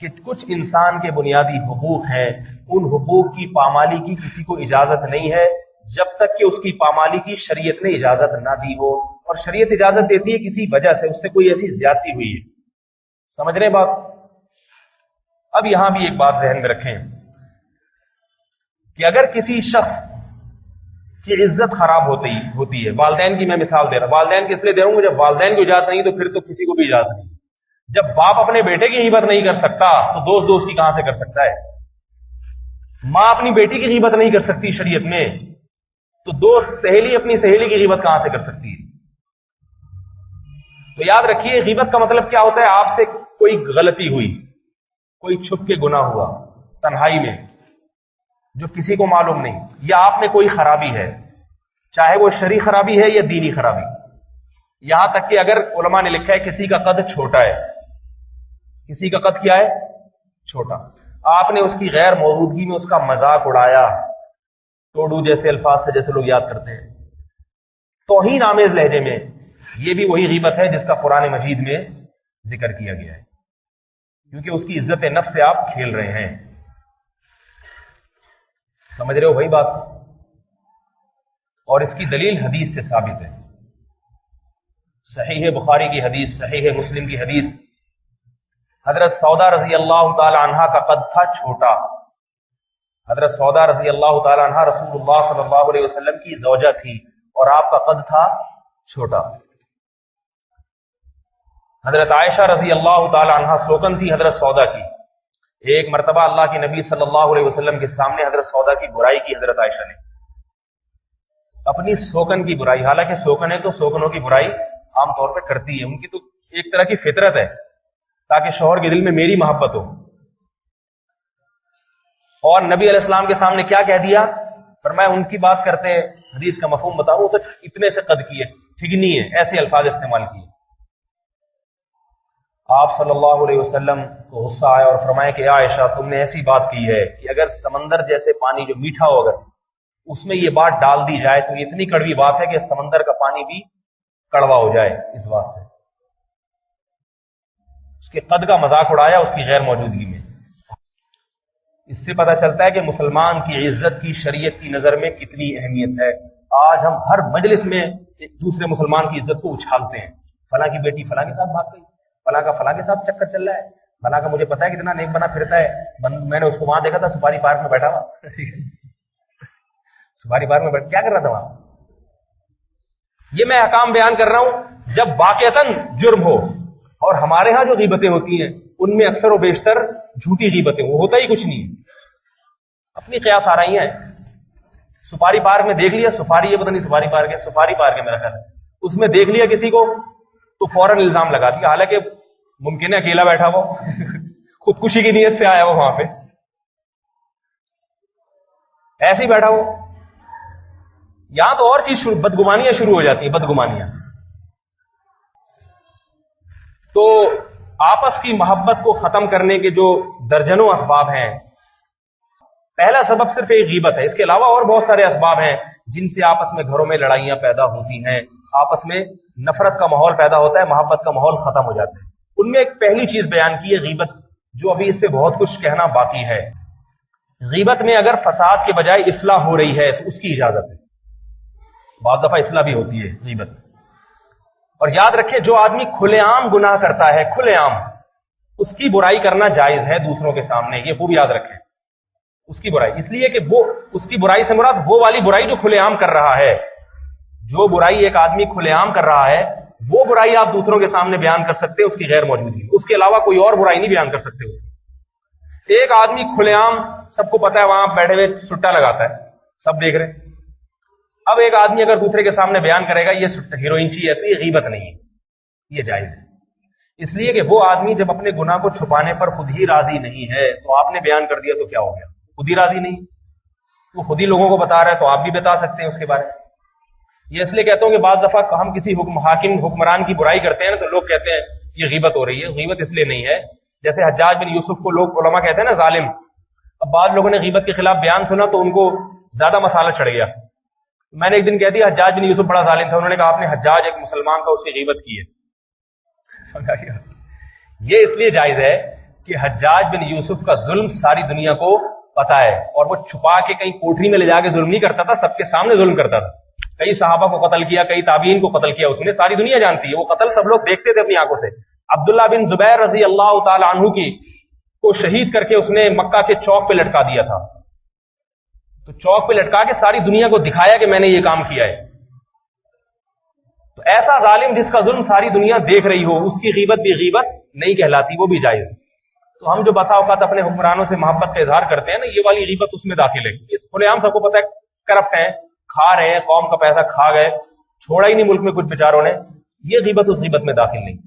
کہ کچھ انسان کے بنیادی حقوق ہیں، ان حقوق کی پامالی کی کسی کو اجازت نہیں ہے جب تک کہ اس کی پامالی کی شریعت نے اجازت نہ دی ہو، اور شریعت اجازت دیتی ہے کسی وجہ سے، اس سے کوئی ایسی زیادتی ہوئی ہے. سمجھ رہے بات؟ اب یہاں بھی ایک بات ذہن میں رکھیں کہ اگر کسی شخص کی عزت خراب ہوتی ہے، والدین کی میں مثال دے رہا ہوں، والدین کی اس لیے دے رہا ہوں جب والدین کی اجازت نہیں تو پھر تو کسی کو بھی اجازت نہیں. جب باپ اپنے بیٹے کی غیبت نہیں کر سکتا تو دوست کی کہاں سے کر سکتا ہے؟ ماں اپنی بیٹی کی غیبت نہیں کر سکتی شریعت میں، تو دوست سہیلی اپنی سہیلی کی غیبت کہاں سے کر سکتی ہے؟ تو یاد رکھیے غیبت کا مطلب کیا ہوتا ہے؟ آپ سے کوئی غلطی ہوئی، کوئی چھپ کے گناہ ہوا تنہائی میں جو کسی کو معلوم نہیں، یا آپ میں کوئی خرابی ہے، چاہے وہ شرعی خرابی ہے یا دینی خرابی. یہاں تک کہ اگر علماء نے لکھا ہے کسی کا قد چھوٹا ہے، کسی کا قد کیا ہے؟ چھوٹا، آپ نے اس کی غیر موجودگی میں اس کا مذاق اڑایا، ٹوڈو جیسے الفاظ سے جیسے لوگ یاد کرتے ہیں، توہین آمیز لہجے میں، یہ بھی وہی غیبت ہے جس کا قرآن مجید میں ذکر کیا گیا ہے، کیونکہ اس کی عزت نفس سے آپ کھیل رہے ہیں. سمجھ رہے ہو بھائی بات؟ اور اس کی دلیل حدیث سے ثابت ہے. صحیح بخاری کی حدیث، صحیح مسلم کی حدیث، حضرت سودا رضی اللہ تعالی عنہا کا قد تھا چھوٹا. حضرت سودا رضی اللہ تعالی عنہا رسول اللہ صلی اللہ علیہ وسلم کی زوجہ تھی اور آپ کا قد تھا چھوٹا. حضرت عائشہ رضی اللہ تعالی عنہا سوکن تھی حضرت سودا کی. ایک مرتبہ اللہ کے نبی صلی اللہ علیہ وسلم کے سامنے حضرت سودا کی برائی کی حضرت عائشہ نے، اپنی سوکن کی برائی. حالانکہ سوکن ہے تو سوکنوں کی برائی عام طور پہ کرتی ہے، ان کی تو ایک طرح کی فطرت ہے تاکہ شوہر کے دل میں میری محبت ہو. اور نبی علیہ السلام کے سامنے کیا کہہ دیا؟ فرمایا ان کی بات کرتے ہیں، حدیث کا مفہوم بتاؤ تو اتنے سے قد کی ہے، ٹھگنی ہے، ایسے الفاظ استعمال کیے. آپ صلی اللہ علیہ وسلم کو غصہ آیا اور فرمایا کہ عائشہ تم نے ایسی بات کی ہے کہ اگر سمندر جیسے پانی جو میٹھا ہو اگر اس میں یہ بات ڈال دی جائے تو یہ اتنی کڑوی بات ہے کہ سمندر کا پانی بھی کڑوا ہو جائے. اس بات سے اس کے قد کا مذاق اڑایا اس کی غیر موجودگی میں. اس سے پتہ چلتا ہے کہ مسلمان کی عزت کی شریعت کی نظر میں کتنی اہمیت ہے. آج ہم ہر مجلس میں ایک دوسرے مسلمان کی عزت کو اچھالتے ہیں، فلاں کی بیٹی فلاں کے ساتھ بھاگ گئی، فلاں کا فلاں کے ساتھ چکر چل رہا ہے، فلاں کا مجھے پتا ہے کتنا نیک بنا پھرتا ہے، میں نے اس کو وہاں دیکھا تھا سفاری پارک میں بیٹھا ہوا سفاری پارک میں کیا کر رہا تھا وہاں. یہ میں احکام بیان کر رہا ہوں جب واقعتاً جرم ہو. اور ہمارے ہاں جو غیبتیں ہوتی ہیں ان میں اکثر و بیشتر جھوٹی غیبتیں، وہ ہوتا ہی کچھ نہیں، اپنی قیاس آ رہی ہیں. سفاری پارک میں دیکھ لیا، سفاری یہ پتہ نہیں سفاری پارک ہے، سفاری پارک ہے میرا خیال ہے، اس میں دیکھ لیا کسی کو تو فوراً الزام لگا دیا، حالانکہ ممکن ہے اکیلا بیٹھا ہو خودکشی کی نیت سے آیا ہو وہاں پہ، ایسے ہی بیٹھا ہو. یہاں تو اور چیز بدگمانیاں شروع ہو جاتی ہیں، بدگمانیاں. تو آپس کی محبت کو ختم کرنے کے جو درجنوں اسباب ہیں، پہلا سبب صرف ایک غیبت ہے. اس کے علاوہ اور بہت سارے اسباب ہیں جن سے آپس میں گھروں میں لڑائیاں پیدا ہوتی ہیں، آپس میں نفرت کا ماحول پیدا ہوتا ہے، محبت کا ماحول ختم ہو جاتا ہے. ان میں ایک پہلی چیز بیان کی ہے غیبت، جو ابھی اس پہ بہت کچھ کہنا باقی ہے. غیبت میں اگر فساد کے بجائے اصلاح ہو رہی ہے تو اس کی اجازت ہے. بعض دفعہ اصلاح بھی ہوتی ہے غیبت. اور یاد رکھیں جو آدمی کھلے عام گناہ کرتا ہے، کھلے عام، اس کی برائی کرنا جائز ہے دوسروں کے سامنے. یہ خوب یاد رکھیں، اس کی برائی، اس لیے کہ وہ اس کی برائی سے مراد وہ والی برائی جو کھلے عام کر رہا ہے. جو برائی ایک آدمی کھلے عام کر رہا ہے وہ برائی آپ دوسروں کے سامنے بیان کر سکتے اس کی غیر موجودگی، اس کے علاوہ کوئی اور برائی نہیں بیان کر سکتے اس کی. ایک آدمی کھلے عام سب کو پتا ہے وہاں بیٹھے ہوئے سٹا لگاتا ہے، سب دیکھ رہے ہیں. اب ایک آدمی اگر دوسرے کے سامنے بیان کرے گا یہ ہیروئن چی ہے تو یہ غیبت نہیں ہے، یہ جائز ہے. اس لیے کہ وہ آدمی جب اپنے گناہ کو چھپانے پر خود ہی راضی نہیں ہے تو آپ نے بیان کر دیا تو کیا ہو گیا؟ خود ہی راضی نہیں، وہ خود ہی لوگوں کو بتا رہا ہے تو آپ بھی بتا سکتے ہیں اس کے بارے میں. یہ اس لیے کہتا ہوں کہ بعض دفعہ ہم کسی حکمران کی برائی کرتے ہیں نا تو لوگ کہتے ہیں یہ غیبت ہو رہی ہے. غیبت اس لیے نہیں ہے، جیسے حجاج بن یوسف کو لوگ علماء کہتے ہیں نا ظالم. اب بعض لوگوں نے غیبت کے خلاف بیان سنا تو ان کو زیادہ مسالہ چڑھ گیا. میں نے ایک دن کہہ دیا حجاج بن یوسف بڑا ظالم تھا، انہوں نے کہا آپ نے حجاج ایک مسلمان تھا اس کی غیبت کی ہے. سمجھا گیا؟ یہ اس لیے جائز ہے کہ حجاج بن یوسف کا ظلم ساری دنیا کو پتا ہے، اور وہ چھپا کے کہیں کوٹری میں لے جا کے ظلم نہیں کرتا تھا، سب کے سامنے ظلم کرتا تھا. کئی صحابہ کو قتل کیا، کئی تابعین کو قتل کیا اس نے، ساری دنیا جانتی ہے. وہ قتل سب لوگ دیکھتے تھے اپنی آنکھوں سے. عبداللہ بن زبیر رضی اللہ تعالی عنہ کو شہید کر کے اس نے مکہ کے چوک پہ لٹکا دیا تھا. تو چوک پہ لٹکا کے ساری دنیا کو دکھایا کہ میں نے یہ کام کیا ہے. تو ایسا ظالم جس کا ظلم ساری دنیا دیکھ رہی ہو، اس کی غیبت بھی غیبت نہیں کہلاتی، وہ بھی جائز ہے. تو ہم جو بسا اوقات اپنے حکمرانوں سے محبت کا اظہار کرتے ہیں نا، یہ والی غیبت اس میں داخل ہے. اس کھلے عام سب کو پتہ ہے کرپٹ ہیں، کھا رہے ہیں، قوم کا پیسہ کھا گئے، چھوڑا ہی نہیں ملک میں کچھ بیچاروں نے. یہ غیبت اس غیبت میں داخل نہیں.